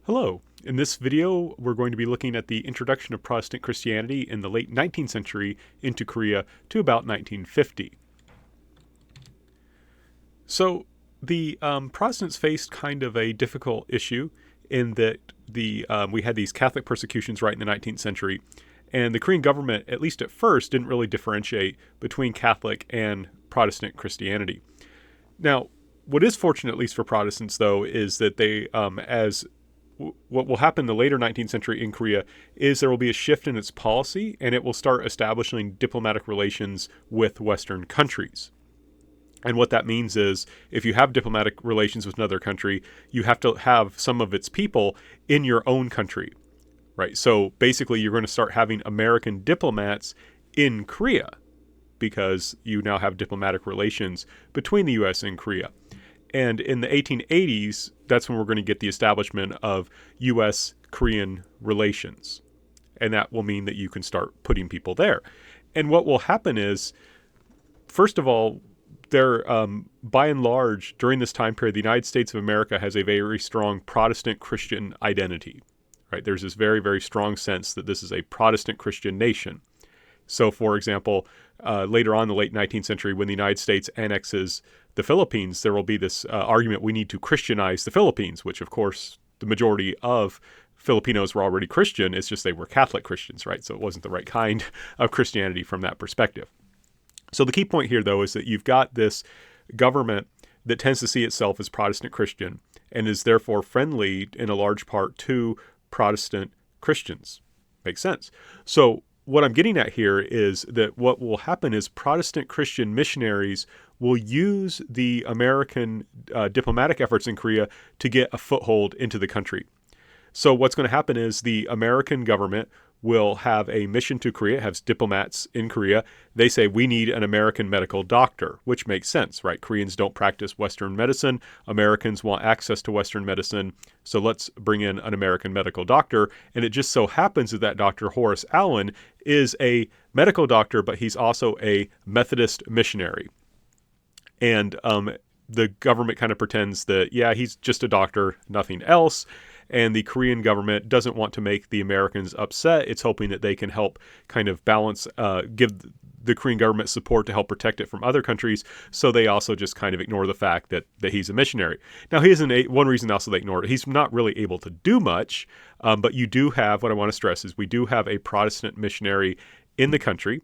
Hello. In this video, we're going to be looking at the introduction of Protestant Christianity in the late 19th century into Korea to about 1950. So the Protestants faced kind of a difficult issue in that we had these Catholic persecutions right in the 19th century, and the Korean government, at least at first, didn't really differentiate between Catholic and Protestant Christianity. Now, what is fortunate, at least for Protestants, though, is that what will happen in the later 19th century in Korea is there will be a shift in its policy, and it will start establishing diplomatic relations with Western countries. And what that means is if you have diplomatic relations with another country, you have to have some of its people in your own country, right? So basically, you're going to start having American diplomats in Korea because you now have diplomatic relations between the U.S. and Korea. And in the 1880s, that's when we're going to get the establishment of U.S.-Korean relations. And that will mean that you can start putting people there. And what will happen is, first of all, by and large, during this time period, the United States of America has a very strong Protestant Christian identity. Right? There's this very, very strong sense that this is a Protestant Christian nation. So, for example, later on in the late 19th century, when the United States annexes the Philippines, there will be this argument we need to Christianize the Philippines, which, of course, the majority of Filipinos were already Christian. It's just they were Catholic Christians, right? So it wasn't the right kind of Christianity from that perspective. So the key point here, though, is that you've got this government that tends to see itself as Protestant Christian and is therefore friendly in a large part to Protestant Christians. Makes sense. So what I'm getting at here is that what will happen is Protestant Christian missionaries will use the American diplomatic efforts in Korea to get a foothold into the country. So what's going to happen is the American government will have a mission to Korea, has diplomats in Korea. They say, we need an American medical doctor, which makes sense, right? Koreans don't practice Western medicine. Americans want access to Western medicine. So let's bring in an American medical doctor. And it just so happens that Dr. Horace Allen is a medical doctor, but he's also a Methodist missionary. And the government kind of pretends that, yeah, he's just a doctor, nothing else. And the Korean government doesn't want to make the Americans upset. It's hoping that they can help kind of balance, give the Korean government support to help protect it from other countries. So they also just kind of ignore the fact that he's a missionary. Now, one reason also they ignore it. He's not really able to do much, but you do have, what I want to stress is we do have a Protestant missionary in the country.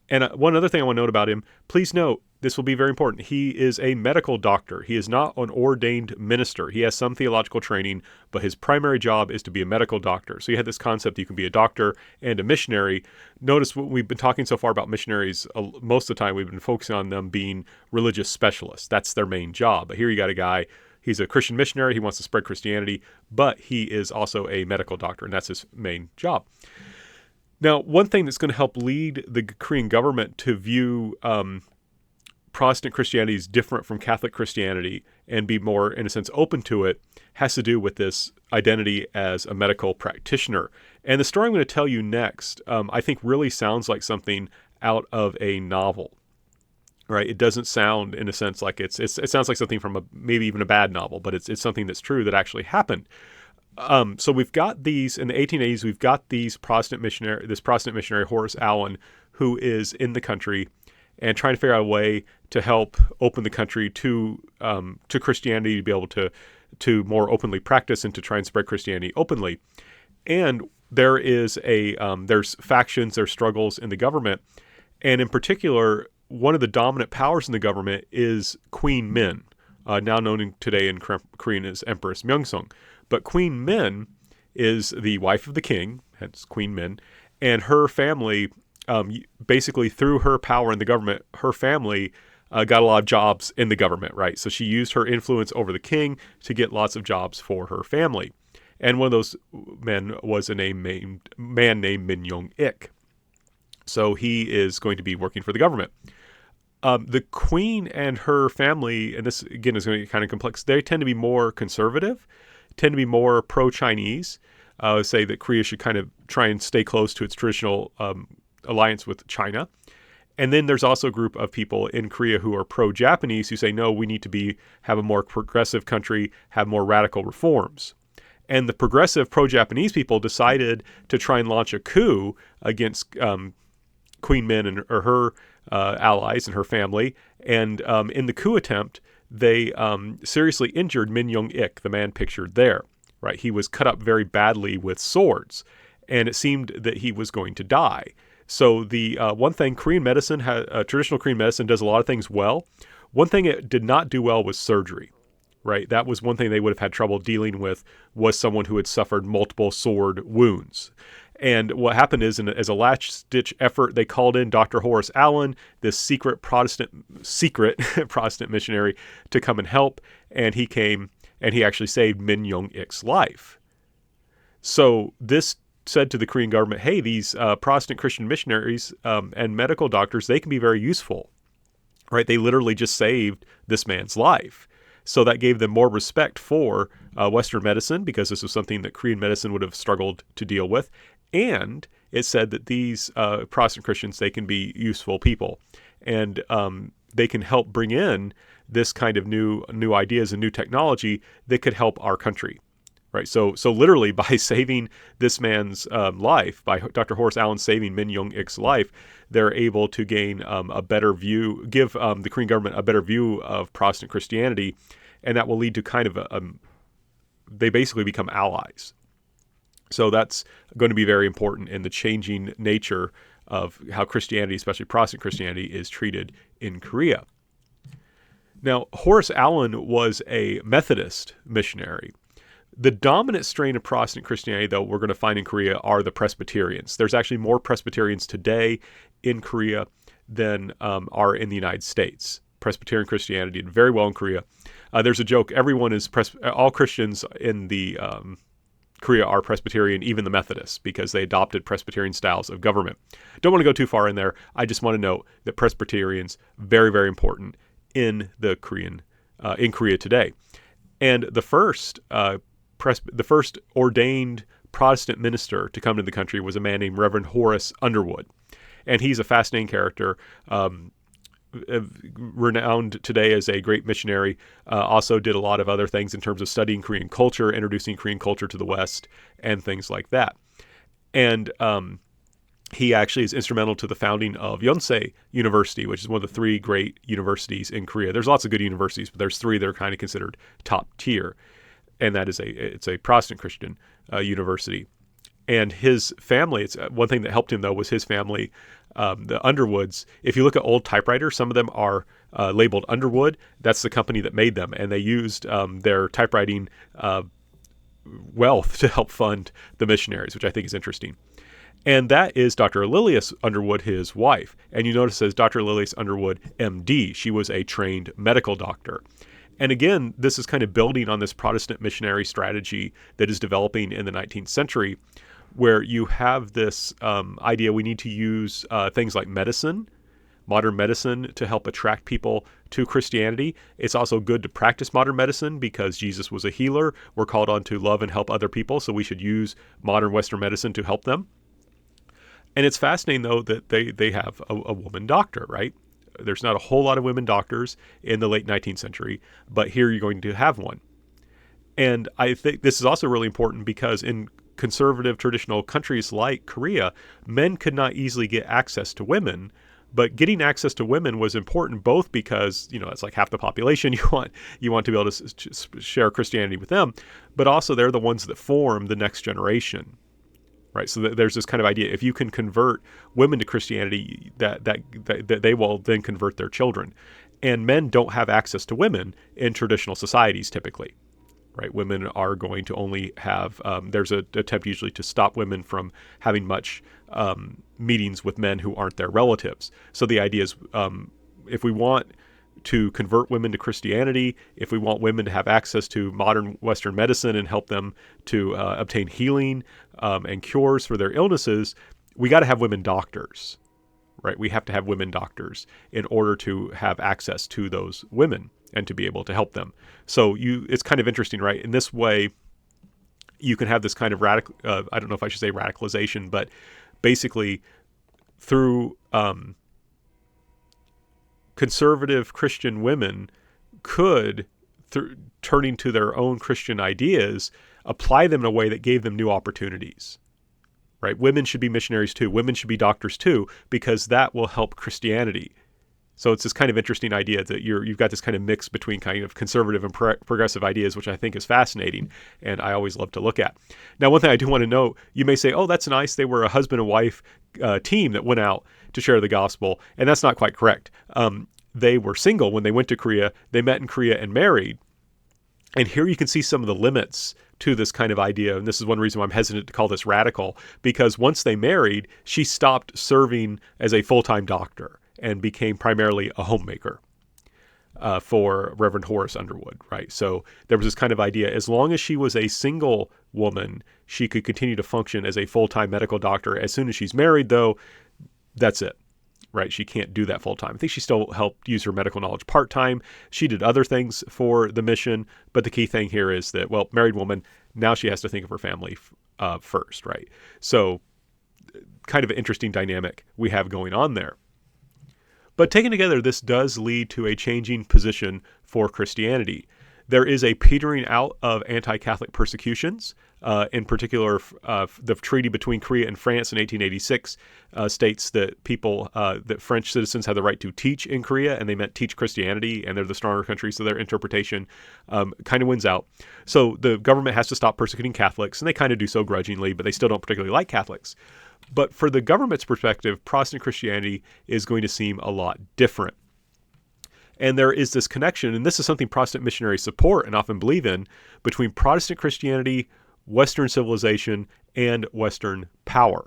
And one other thing I want to note about him, please note, this will be very important. He is a medical doctor. He is not an ordained minister. He has some theological training, but his primary job is to be a medical doctor. So you had this concept you can be a doctor and a missionary. Notice what we've been talking so far about missionaries, most of the time we've been focusing on them being religious specialists. That's their main job. But here you got a guy, he's a Christian missionary. He wants to spread Christianity, but he is also a medical doctor, and that's his main job. Now, one thing that's going to help lead the Korean government to view Protestant Christianity is different from Catholic Christianity and be more, in a sense, open to it, has to do with this identity as a medical practitioner. And the story I'm going to tell you next, I think really sounds like something out of a novel, right? It doesn't sound, in a sense, like it sounds like something from maybe even a bad novel, but it's something that's true that actually happened. So we've got these, in the 1880s, we've got this Protestant missionary, Horace Allen, who is in the country and trying to figure out a way to help open the country to Christianity, to be able to more openly practice and to try and spread Christianity openly. And there's factions, there's struggles in the government. And in particular, one of the dominant powers in the government is Queen Min, now known today in Korean as Empress Myeongsung. But Queen Min is the wife of the king, hence Queen Min, and her family, basically through her power in the government, her family got a lot of jobs in the government, right? So she used her influence over the king to get lots of jobs for her family. And one of those men was a man named Min Young-ik. So he is going to be working for the government. The queen and her family, and this again is going to be kind of complex, they tend to be more conservative, tend to be more pro-Chinese, say that Korea should kind of try and stay close to its traditional alliance with China. And then there's also a group of people in Korea who are pro-Japanese who say, no, we need to have a more progressive country, have more radical reforms. And the progressive pro-Japanese people decided to try and launch a coup against Queen Min or her allies and her family. And in the coup attempt, they seriously injured Min Young-ik, the man pictured there. Right, he was cut up very badly with swords, and it seemed that he was going to die. So the one thing, Korean medicine, traditional Korean medicine does a lot of things well. One thing it did not do well was surgery. Right, that was one thing they would have had trouble dealing with, was someone who had suffered multiple sword wounds. And what happened is, as a last-ditch effort, they called in Dr. Horace Allen, this secret Protestant missionary, to come and help. And he came, and he actually saved Min Young-ik's life. So this said to the Korean government, hey, these Protestant Christian missionaries and medical doctors, they can be very useful. Right? They literally just saved this man's life. So that gave them more respect for Western medicine, because this was something that Korean medicine would have struggled to deal with. And it said that these Protestant Christians, they can be useful people, and they can help bring in this kind of new ideas and new technology that could help our country. Right. So literally, by saving this man's life, by Dr. Horace Allen saving Min Young-ik's life, they're able to gain a better view, give the Korean government a better view of Protestant Christianity, and that will lead to kind of they basically become allies. So that's going to be very important in the changing nature of how Christianity, especially Protestant Christianity, is treated in Korea. Now, Horace Allen was a Methodist missionary. The dominant strain of Protestant Christianity, though, we're going to find in Korea are the Presbyterians. There's actually more Presbyterians today in Korea than are in the United States. Presbyterian Christianity did very well in Korea. There's a joke: all Christians in the Korea are Presbyterian, even the Methodists, because they adopted Presbyterian styles of government. Don't want to go too far in there. I just want to note that Presbyterians, very, very important in the in Korea today. And the first ordained Protestant minister to come to the country was a man named Reverend Horace Underwood. And he's a fascinating character, renowned today as a great missionary, also did a lot of other things in terms of studying Korean culture, introducing Korean culture to the West, and things like that. And he actually is instrumental to the founding of Yonsei University, which is one of the three great universities in Korea. There's lots of good universities, but there's three that are kind of considered top tier. And that is it's a Protestant Christian university. And his family, it's one thing that helped him, though, was his family, the Underwoods. If you look at old typewriters, some of them are labeled Underwood. That's the company that made them. And they used their typewriting wealth to help fund the missionaries, which I think is interesting. And that is Dr. Lilias Underwood, his wife. And you notice it says Dr. Lilias Underwood, MD. She was a trained medical doctor. And again, this is kind of building on this Protestant missionary strategy that is developing in the 19th century, where you have this idea we need to use things like medicine, modern medicine, to help attract people to Christianity. It's also good to practice modern medicine because Jesus was a healer. We're called on to love and help other people, so we should use modern Western medicine to help them. And it's fascinating, though, that they have a woman doctor, right? There's not a whole lot of women doctors in the late 19th century, but here you're going to have one. And I think this is also really important because in conservative traditional countries like Korea, men could not easily get access to women, but getting access to women was important both because, that's like half the population. You want to be able to share Christianity with them, but also they're the ones that form the next generation. Right, so there's this kind of idea: if you can convert women to Christianity, that they will then convert their children. And men don't have access to women in traditional societies typically. Right, women are going to only have. There's an attempt usually to stop women from having much meetings with men who aren't their relatives. So the idea is, if we want to convert women to Christianity, if we want women to have access to modern Western medicine and help them to obtain healing and cures for their illnesses, we got to have women doctors, right? We have to have women doctors in order to have access to those women and to be able to help them. So it's kind of interesting, right? In this way, you can have this kind of I don't know if I should say radicalization, but basically through conservative Christian women could, turning to their own Christian ideas, apply them in a way that gave them new opportunities. Right? Women should be missionaries too. Women should be doctors too, because that will help Christianity. So it's this kind of interesting idea that you've got this kind of mix between kind of conservative and progressive ideas, which I think is fascinating, and I always love to look at. Now, one thing I do want to note, you may say, oh, that's nice. They were a husband and wife team that went out to share the gospel, and that's not quite correct. They were single when they went to Korea. They met in Korea and married. And here you can see some of the limits to this kind of idea. And this is one reason why I'm hesitant to call this radical, because once they married, she stopped serving as a full-time doctor and became primarily a homemaker for Reverend Horace Underwood, right? So there was this kind of idea, as long as she was a single woman, she could continue to function as a full-time medical doctor. As soon as she's married, though, that's it. Right, she can't do that full time. I think she still helped use her medical knowledge part time. She did other things for the mission, but the key thing here is that, well, married woman, now she has to think of her family first, right? So, kind of an interesting dynamic we have going on there. But taken together, this does lead to a changing position for Christianity. There is a petering out of anti-Catholic persecutions. In particular, the treaty between Korea and France in 1886 states that that French citizens had the right to teach in Korea, and they meant teach Christianity, and they're the stronger country, so their interpretation kind of wins out. So the government has to stop persecuting Catholics, and they kind of do so grudgingly, but they still don't particularly like Catholics. But for the government's perspective, Protestant Christianity is going to seem a lot different. And there is this connection, and this is something Protestant missionaries support and often believe in, between Protestant Christianity, Western civilization, and Western power.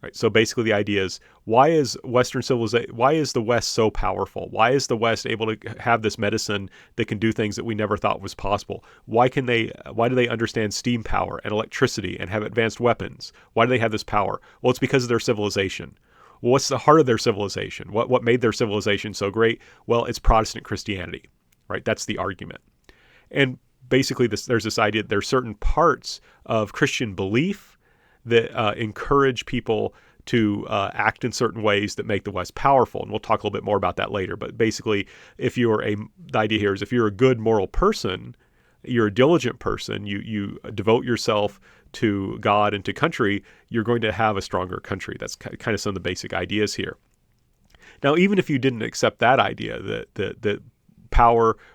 Right. So basically, the idea is, why is Western civilization? Why is the West so powerful? Why is the West able to have this medicine that can do things that we never thought was possible? Why do they understand steam power and electricity and have advanced weapons? Why do they have this power? Well, it's because of their civilization. Well, what's the heart of their civilization? What made their civilization so great? Well, it's Protestant Christianity. Right. That's the argument. And basically, there's this idea that there are certain parts of Christian belief that encourage people to act in certain ways that make the West powerful. And we'll talk a little bit more about that later. But basically, the idea here is if you're a good moral person, you're a diligent person, you devote yourself to God and to country, you're going to have a stronger country. That's kind of some of the basic ideas here. Now, even if you didn't accept that idea, that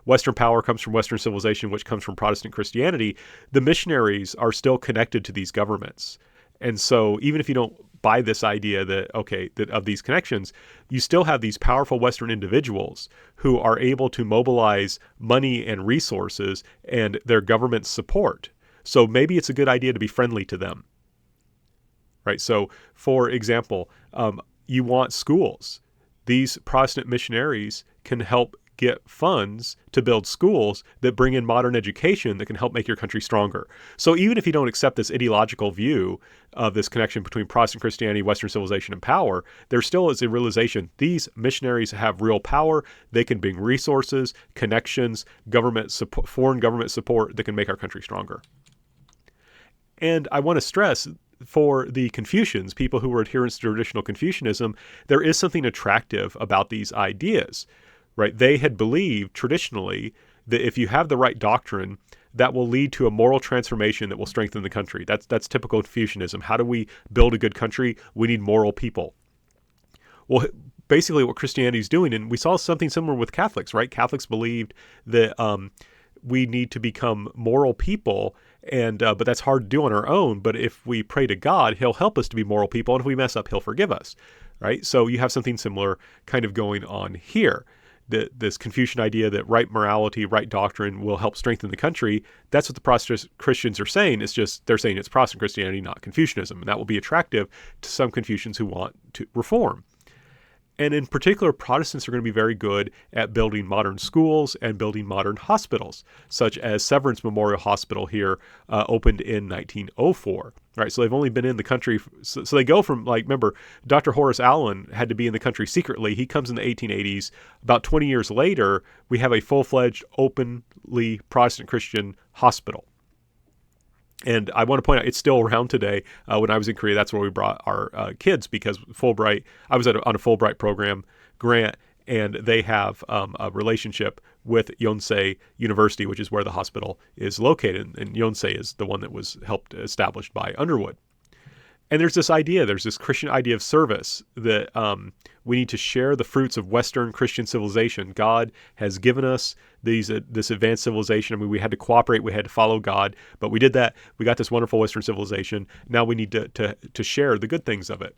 Western power comes from Western civilization, which comes from Protestant Christianity, the missionaries are still connected to these governments. And so even if you don't buy this idea that of these connections, you still have these powerful Western individuals who are able to mobilize money and resources and their government support. So maybe it's a good idea to be friendly to them. Right? So, for example, you want schools. These Protestant missionaries can help get funds to build schools that bring in modern education that can help make your country stronger. So even if you don't accept this ideological view of this connection between Protestant Christianity, Western civilization, and power, there still is a realization these missionaries have real power. They can bring resources, connections, government support, foreign government support that can make our country stronger. And I want to stress, for the Confucians, people who were adherents to traditional Confucianism, there is something attractive about these ideas. Right? They had believed traditionally that if you have the right doctrine, that will lead to a moral transformation that will strengthen the country. That's typical Confucianism. How do we build a good country? We need moral people. Well, basically what Christianity is doing, and we saw something similar with Catholics, right? Catholics believed that we need to become moral people, and but that's hard to do on our own. But if we pray to God, He'll help us to be moral people, and if we mess up, He'll forgive us, right? So you have something similar kind of going on here. This Confucian idea that right morality, right doctrine will help strengthen the country, that's what the Protestant Christians are saying. It's just they're saying it's Protestant Christianity, not Confucianism. And that will be attractive to some Confucians who want to reform. And in particular, Protestants are going to be very good at building modern schools and building modern hospitals, such as Severance Memorial Hospital here opened in 1904. Right, so they've only been in the country, so they go from, remember, Dr. Horace Allen had to be in the country secretly. He comes in the 1880s. About 20 years later, we have a full-fledged, openly Protestant Christian hospital. And I want to point out, it's still around today. When I was in Korea, that's where we brought our kids, because Fulbright, I was on a Fulbright program grant, and they have a relationship with Yonsei University, which is where the hospital is located. And Yonsei is the one that was helped established by Underwood. And there's this Christian idea of service that we need to share the fruits of Western Christian civilization. God has given us this advanced civilization. I mean, we had to cooperate, we had to follow God, but we did that. We got this wonderful Western civilization. Now we need to share the good things of it.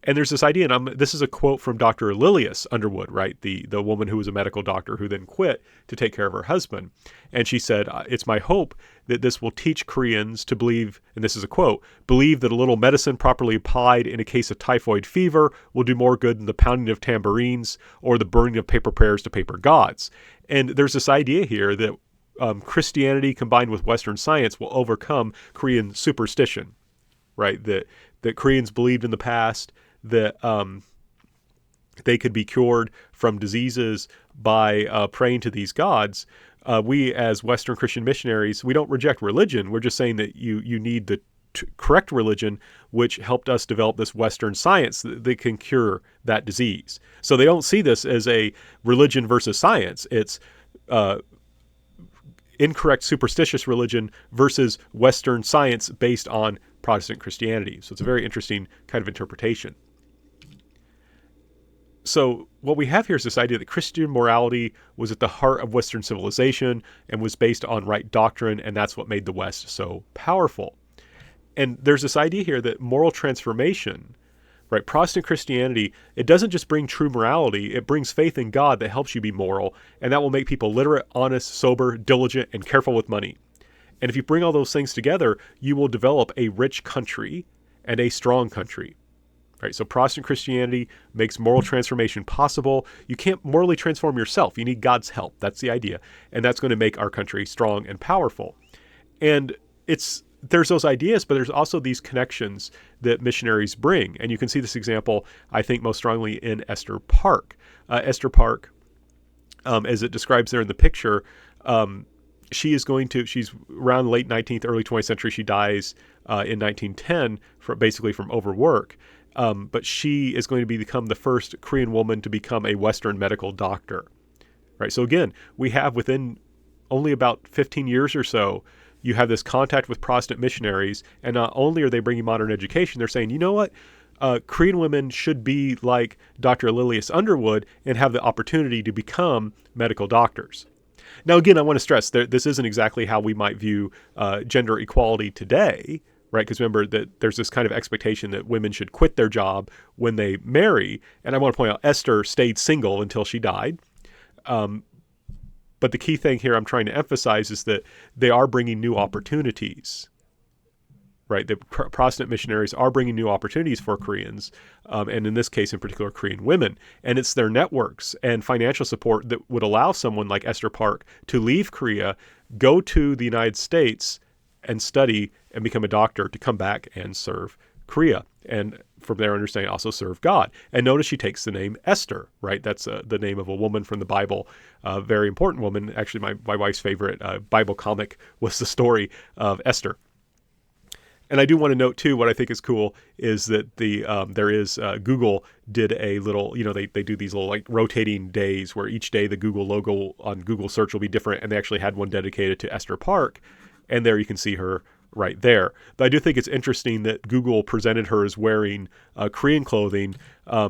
And there's this idea, and this is a quote from Dr. Lilius Underwood, right? The woman who was a medical doctor who then quit to take care of her husband. And she said, "It's my hope that this will teach Koreans to believe," and this is a quote, "believe that a little medicine properly applied in a case of typhoid fever will do more good than the pounding of tambourines or the burning of paper prayers to paper gods." And there's this idea here that Christianity combined with Western science will overcome Korean superstition, right? That Koreans believed in the past that they could be cured from diseases by praying to these gods. We, as Western Christian missionaries, we don't reject religion. We're just saying that you need the correct religion, which helped us develop this Western science that can cure that disease. So they don't see this as a religion versus science. It's incorrect superstitious religion versus Western science based on Protestant Christianity. So it's a very interesting kind of interpretation. So what we have here is this idea that Christian morality was at the heart of Western civilization and was based on right doctrine, and that's what made the West so powerful. And there's this idea here that moral transformation, right? Protestant Christianity, it doesn't just bring true morality, it brings faith in God that helps you be moral, and that will make people literate, honest, sober, diligent, and careful with money. And if you bring all those things together, you will develop a rich country and a strong country. Right, so Protestant Christianity makes moral transformation possible. You can't morally transform yourself. You need God's help. That's the idea. And that's going to make our country strong and powerful. And there's those ideas, but there's also these connections that missionaries bring. And you can see this example, I think, most strongly in Esther Park. Esther Park, as it describes there in the picture, she's around late 19th, early 20th century. She dies in 1910, basically from overwork. But she is going to become the first Korean woman to become a Western medical doctor, right? So again, we have within only about 15 years or so, you have this contact with Protestant missionaries, and not only are they bringing modern education, they're saying, you know what? Korean women should be like Dr. Lilius Underwood and have the opportunity to become medical doctors. Now, again, I want to stress that this isn't exactly how we might view gender equality today, right? Because remember that there's this kind of expectation that women should quit their job when they marry. And I want to point out, Esther stayed single until she died. But the key thing here I'm trying to emphasize is that they are bringing new opportunities, right? The Protestant missionaries are bringing new opportunities for Koreans, and in this case, in particular, Korean women. And it's their networks and financial support that would allow someone like Esther Park to leave Korea, go to the United States, and study and become a doctor to come back and serve Korea. And from their understanding, also serve God. And notice she takes the name Esther, right? That's the name of a woman from the Bible, a very important woman. Actually, my wife's favorite Bible comic was the story of Esther. And I do want to note, too, what I think is cool is that Google did a little, they do these little like rotating days where each day the Google logo on Google search will be different. And they actually had one dedicated to Esther Park. And there you can see her right there. But I do think it's interesting that Google presented her as wearing Korean clothing. I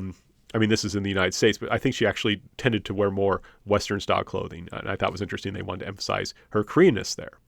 mean, this is in the United States, but I think she actually tended to wear more Western style clothing. And I thought it was interesting they wanted to emphasize her Koreanness there.